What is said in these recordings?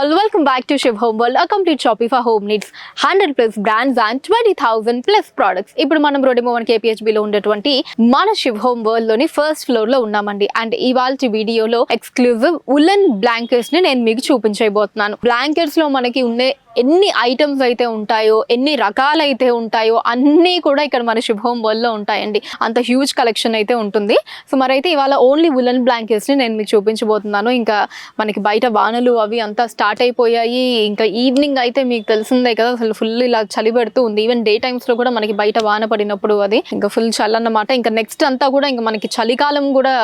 all, welcome back to Shiv Home World, a complete shopping for home needs. 100 plus brands and 20,000 plus products. ఇప్పుడు మనం road KPHB లో ఉండేటువంటి మన Shiv Home World లోని first floor లో ఉన్నామండి. And ఇవాల్టి వీడియోలో ఎక్స్క్లూజివ్ ఉలెన్ బ్లాంకెట్స్ ని నేను మీకు చూపించబోతున్నాను. బ్లాంకెట్స్ లో మనకి ఉండే ఎన్ని ఐటమ్స్ అయితే ఉంటాయో, ఎన్ని రకాలైతే ఉంటాయో అన్నీ కూడా ఇక్కడ మన Shiv Home World లో ఉంటాయండి. అంత హ్యూజ్ కలెక్షన్ అయితే ఉంటుంది. సో మరైతే ఇవాళ ఓన్లీ ఉలెన్ బ్లాంకెట్స్ ని నేను మీకు చూపించబోతున్నాను. ఇంకా మనకి బయట వానలు అవి అంతా స్టార్ట్ అయిపోయాయి. ఇంకా ఈవినింగ్ అయితే మీకు తెలిసిందే కదా, అసలు ఫుల్ ఇలా చలి పెడుతూ ఉంది. ఈవెన్ డే టైమ్స్ లో కూడా మనకి బయట వాన పడినప్పుడు అది ఇంకా ఫుల్ చలి అన్నమాట. ఇంకా నెక్స్ట్ అంతా కూడా ఇంకా మనకి చలికాలం కూడా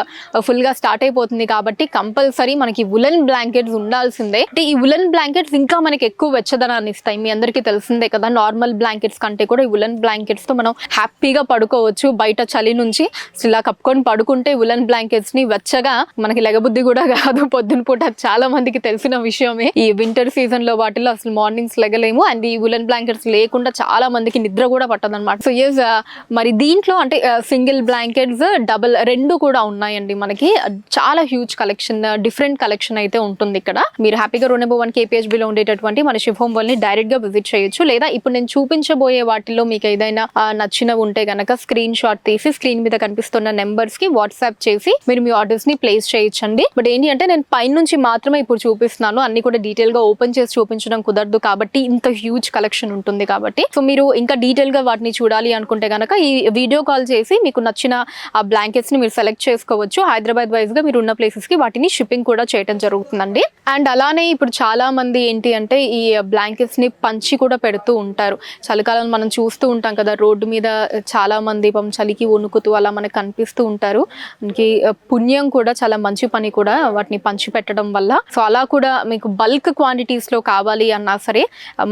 ఫుల్ గా స్టార్ట్ అయిపోతుంది కాబట్టి కంపల్సరీ మనకి ఉలెన్ బ్లాంకెట్స్ ఉండాల్సిందే. అంటే ఈ ఉలెన్ బ్లాంకెట్స్ ఇంకా మనకి ఎక్కువ వెచ్చదనాన్ని ఇస్తాయి. మీ అందరికీ తెలిసిందే కదా, నార్మల్ బ్లాంకెట్స్ కంటే కూడా ఈ ఉలెన్ బ్లాంకెట్స్ తో మనం హ్యాపీగా పడుకోవచ్చు. బయట చలి నుంచి ఇలా కప్పుకొని పడుకుంటే ఉలెన్ బ్లాంకెట్స్ ని వెచ్చగా మనకి లెగబుద్ధి కూడా కాదు. పొద్దున పూట చాలా మందికి తెలిసిన విషయమే. ఈ వింటర్ సీజన్ లో వాటిలో అసలు మార్నింగ్స్ లెగలేము. అండ్ ఈ ఉలెన్ బ్లాంకెట్స్ లేకుండా చాలా మందికి నిద్ర కూడా పట్టదన్నమాట. సో ఎస్, మరి దీంట్లో అంటే సింగిల్ బ్లాంకెట్స్, డబుల్ రెండు కూడా ఉన్నాయండి. మనకి చాలా హ్యూజ్ కలెక్షన్, డిఫరెంట్ కలెక్షన్ అయితే ఉంటుంది ఇక్కడ. మీరు హ్యాపీగా రోడ్ నెంబర్ 1 KPHB లో ఉండేటటువంటి మన Shiv Home World ని డైరెక్ట్ గా విజిట్ చేయొచ్చు. లేదా ఇప్పుడు నేను చూపించబోయే వాటిలో మీకు ఏదైనా నచ్చినవి ఉంటే గనక స్క్రీన్ షాట్ తీసి స్క్రీన్ మీద కనిపిస్తున్న నెంబర్స్ కి వాట్సాప్ చేసి మీరు మీ ఆర్డర్స్ ని ప్లేస్ చేయొచ్చండి. బట్ ఏంటి అంటే నేను పైన నుంచి మాత్రమే ఇప్పుడు చూపిస్తున్నాను. అన్ని కూడా డీటెయిల్ గా ఓపెన్ చేసి చూపించడం కుదరదు కాబట్టి, ఇంత హ్యూజ్ కలెక్షన్ ఉంటుంది కాబట్టి. సో మీరు ఇంకా డీటెయిల్ గా వాటిని చూడాలి అనుకుంటే గనక ఈ వీడియో కాల్ చేసి మీకు నచ్చిన ఆ బ్లాంకెట్స్ ని మీరు సెలెక్ట్ చేసుకోవచ్చు. హైదరాబాద్ వైజ్ గా మీరు ఉన్న ప్లేసెస్ కి వాటిని షిప్పింగ్ కూడా చేయడం జరుగుతుందండి. అండ్ అలానే ఇప్పుడు చాలా మంది ఏంటి అంటే ఈ బ్లాంకెట్స్ ని పంచి కూడా పెడుతూ ఉంటారు. చలికాలం మనం చూస్తూ ఉంటాం కదా, రోడ్డు మీద చాలా మంది చలికి వణుకుతూ అలా మనకు కనిపిస్తూ ఉంటారు. మనకి పుణ్యం కూడా, చాలా మంచి పని కూడా వాటిని పంచి పెట్టడం వల్ల. సో అలా కూడా మీకు బల్క్ క్వాంటిటీస్ లో కావాలి అన్నా సరే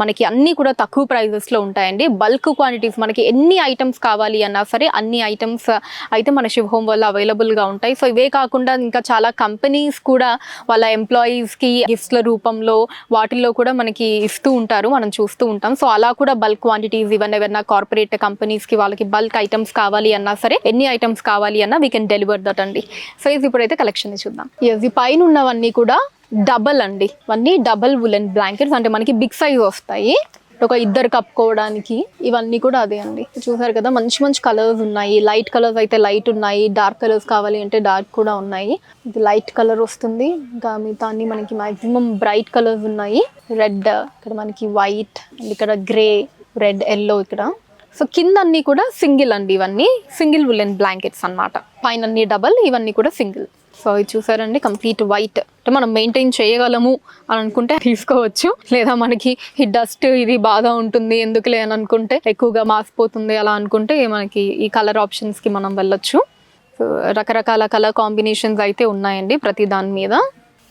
మనకి అన్ని కూడా తక్కువ ప్రైజెస్ లో ఉంటాయండి. బల్క్ క్వాంటిటీస్ మనకి ఎన్ని ఐటమ్స్ కావాలి అన్నా సరే అన్ని ఐటమ్స్ అయితే మన Shiv Home వల్ల అవైలబుల్ గా ఉంటాయి. సో ఇవే కాకుండా ఇంకా చాలా కంపెనీస్ కూడా వాళ్ళ ఎంప్లాయీస్ కి గిఫ్ట్ల రూపంలో వాటిల్లో కూడా మనకి ఇస్తూ ఉంటారు, మనం చూస్తూ ఉంటాం. సో అలా కూడా బల్క్ క్వాంటిటీస్ ఏవైనా కార్పొరేట్ కంపెనీస్ కి వాళ్ళకి బల్క్ ఐటమ్స్ కావాలి అన్నా సరే, ఎన్ని ఐటమ్స్ కావాలి అన్నా వీ కెన్ డెలివర్ దట్ అండి. సో ఇది ఇప్పుడైతే కలెక్షన్ ని చూద్దాం. ఈ పైన ఉన్నవన్నీ కూడా డబల్ అండి, ఇవన్నీ డబల్ ఉలెన్ బ్లాంకెట్స్. అంటే మనకి బిగ్ సైజ్ వస్తాయి, ఒక ఇద్దరు కప్పుకోవడానికి. ఇవన్నీ కూడా అదే అండి. చూసారు కదా, మంచి మంచి కలర్స్ ఉన్నాయి. లైట్ కలర్స్ అయితే లైట్ ఉన్నాయి, డార్క్ కలర్స్ కావాలి అంటే డార్క్ కూడా ఉన్నాయి. ఇది లైట్ కలర్ వస్తుంది, ఇంకా మిగతా అన్ని మనకి మాక్సిమం బ్రైట్ కలర్స్ ఉన్నాయి. రెడ్, ఇక్కడ మనకి వైట్, అండ్ ఇక్కడ గ్రే, రెడ్, ఎల్లో ఇక్కడ. సో కింద అన్ని కూడా సింగిల్ అండి, ఇవన్నీ సింగిల్ ఉలెన్ బ్లాంకెట్స్ అన్నమాట. పైన అన్ని డబల్, ఇవన్నీ కూడా సింగిల్. సో ఇది చూసారండి, కంప్లీట్ వైట్. అంటే మనం మెయింటైన్ చేయగలము అని అనుకుంటే తీసుకోవచ్చు. లేదా మనకి ఈ డస్ట్ ఇది బాగా ఉంటుంది ఎందుకులే అని అనుకుంటే, ఎక్కువగా మాసిపోతుంది అలా అనుకుంటే మనకి ఈ కలర్ ఆప్షన్స్కి మనం వెళ్ళొచ్చు. సో రకరకాల కలర్ కాంబినేషన్స్ అయితే ఉన్నాయండి ప్రతి దాని మీద.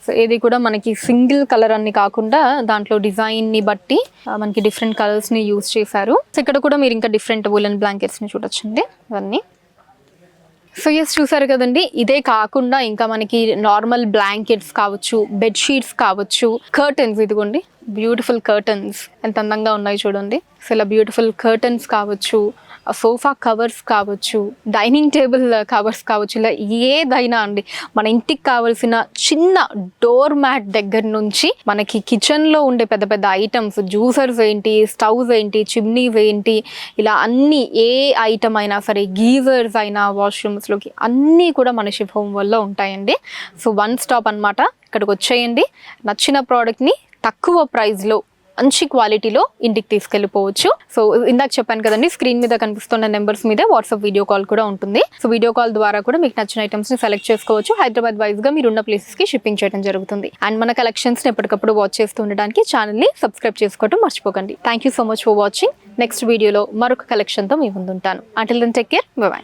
సో ఇది కూడా మనకి సింగిల్ కలర్ అని కాకుండా దాంట్లో డిజైన్ని బట్టి మనకి డిఫరెంట్ కలర్స్ని యూజ్ చేశారు. సో ఇక్కడ కూడా మీరు ఇంకా డిఫరెంట్ ఉలెన్ బ్లాంకెట్స్ని చూడొచ్చండి ఇవన్నీ. సో ఎస్, చూసారు కదండి. ఇదే కాకుండా ఇంకా మనకి నార్మల్ బ్లాంకెట్స్ కావచ్చు, బెడ్షీట్స్ కావచ్చు, కర్టన్స్, ఇదిగోండి బ్యూటిఫుల్ కర్టన్స్ ఎంత అందంగా ఉన్నాయి చూడండి. సో ఇలా బ్యూటిఫుల్ కర్టన్స్ కావచ్చు, సోఫా కవర్స్ కావచ్చు, డైనింగ్ టేబుల్ కవర్స్ కావచ్చు, ఇలా ఏదైనా అండి మన ఇంటికి కావాల్సిన చిన్న డోర్ మ్యాట్ దగ్గర నుంచి మనకి కిచెన్లో ఉండే పెద్ద పెద్ద ఐటమ్స్, జ్యూసర్స్ ఏంటి, స్టవ్స్ ఏంటి, చిమ్నీస్ ఏంటి, ఇలా అన్ని ఏ ఐటమ్ అయినా సరే, గీజర్స్ అయినా, వాష్రూమ్స్లోకి అన్నీ కూడా మన Shiv Home World లో ఉంటాయండి. సో వన్ స్టాప్ అన్నమాట. ఇక్కడికి వచ్చేయండి, నచ్చిన ప్రోడక్ట్ని తక్కువ ప్రైస్లో మంచి క్వాలిటీలో ఇంటికి తీసుకెళ్ళిపోవచ్చు. సో ఇందాక చెప్పాను కదండి, స్క్రీన్ మీద కనిపిస్తున్న నెంబర్స్ మీద వాట్సాప్ వీడియో కాల్ కూడా ఉంటుంది. సో వీడియో కాల్ ద్వారా కూడా మీకు నచ్చిన ఐటమ్స్ ని సెలెక్ట్ చేసుకోవచ్చు. హైదరాబాద్ వైజ్ గా మీరున్న ప్లేసెస్ కి షిప్పింగ్ చేయడం జరుగుతుంది. అండ్ మన కలెక్షన్స్ ని ఎప్పటికప్పుడు వాచ్ చేస్తూ ఉండడానికి ఛానల్ ని సబ్స్క్రైబ్ చేసుకోవడం మర్చిపోకండి. Thank you so much for watching. Next వీడియోలో మరొక కలెక్షన్ తో మీ ముందుంటాను. Until then take care, bye by.